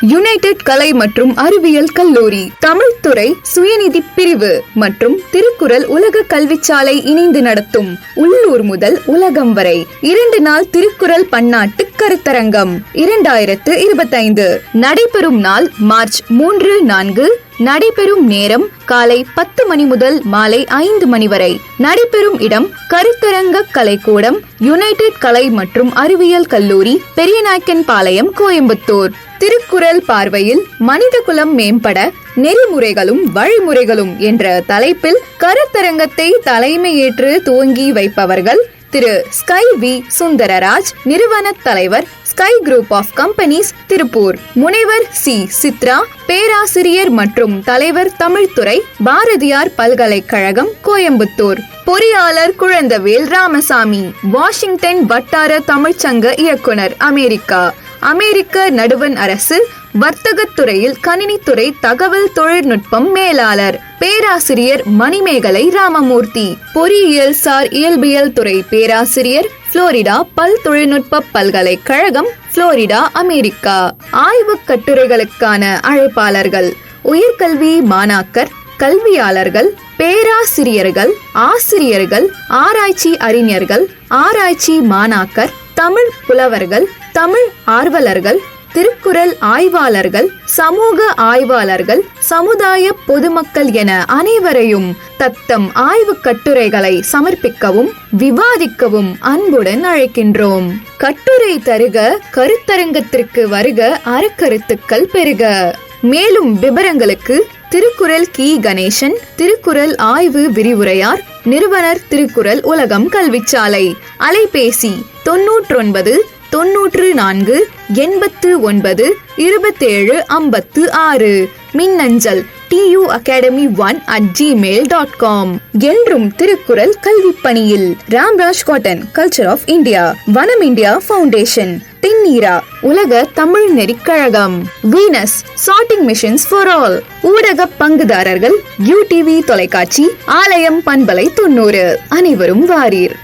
United கலை மற்றும் அறிவியல் கல்லூரி, தமிழ் துறை சுயநிதி பிரிவு மற்றும் திருக்குறள் உலக கல்விச்சாலை இணைந்து நடத்தும் உள்ளூர் முதல் உலகம் வரை 2 நாள் திருக்குறள் பன்னாட்டு கருத்தரங்கம் 2025 நடைபெறும் நாள் மார்ச் 3-4. நடைபெறும் நேரம் காலை 10 மணி முதல் மாலை 5 மணி வரை. நடைபெறும் இடம் கருத்தரங்க கலைக்கூடம், யுனைடெட் கலை மற்றும் அறிவியல் கல்லூரி, பெரியநாயக்கன்பாளையம், கோயம்புத்தூர். திருக்குறள் பார்வையில் மனிதகுலம் மேம்பட நெறிமுறைகளும் வழிமுறைகளும் என்ற தலைப்பில் கருத்தரங்கத்தை தலைமையேற்று துவங்கி வைப்பவர்கள் திரு ஸ்கை வி சுந்தரராஜ், நிறுவன தலைவர், Sky group of companies, Tiruppur. முனைவர் சி சித்ரா, பேராசிரியர் மற்றும் தலைவர், தமிழ்துறை, பாரதியார் பல்கலைக்கழகம், கோயம்புத்தூர். பொறியாளர் குழந்தவேல் ராமசாமி, வாஷிங்டன் வட்டார தமிழ்ச்சங்க இயக்குனர், அமெரிக்கா. அமெரிக்க நடுவண் அரசு வர்த்தகத்துறையில் கணினித்துறை தகவல் தொழில்நுட்பம் மேலாளர், பேராசிரியர் மணிமேகலை ராமமூர்த்தி. பொறியியல் சார் இயல்பியல் துறை பேராசிரியர், புளோரிடா பல் தொழில்நுட்ப பல்கலைக்கழகம், புளோரிடா, அமெரிக்கா. ஆய்வு கட்டுரைகளுக்கான அழைப்பாளர்கள்: உயர்கல்வி மாணாக்கர், கல்வியாளர்கள், பேராசிரியர்கள், ஆசிரியர்கள், ஆராய்ச்சி அறிஞர்கள், ஆராய்ச்சி மாணாக்கர், தமிழ் புலவர்கள், தமிழ் ஆர்வலர்கள், திருக்குறள் ஆய்வாளர்கள், சமூக ஆய்வாளர்கள், சமுதாய பொதுமக்கள் என அனைவரையும் தத்தம் ஆய்வு கட்டுரைகளை சமர்ப்பிக்கவும் விவாதிக்கவும் அன்புடன் அழைக்கின்றோம். கட்டுரை தருக, கருத்தரங்கத்திற்கு வருக, அறக்கருத்துக்கள் பெறுக. மேலும் விவரங்களுக்கு திருக்குறள் கி கணேசன், திருக்குறள் ஆய்வு விரிவுரையார், நிறுவனர், திருக்குறள் உலகம் கல்விச்சாலை. அலைபேசி 99 94 89 27 56. மின்னஞ்சல் tuacademy1@gmail.com. என்றும் திருக்குறள் கல்வி பணியில். Ramraj cotton, culture of India, Vanam India foundation, தின்னீரா, உலக தமிழ் நெறிக்கழகம், Venus charting missions for all. ஊடக பங்குதாரர்கள்: UTV தொலைக்காட்சி, ஆலயம் பண்பலை 90. அனைவரும் வாரீர்.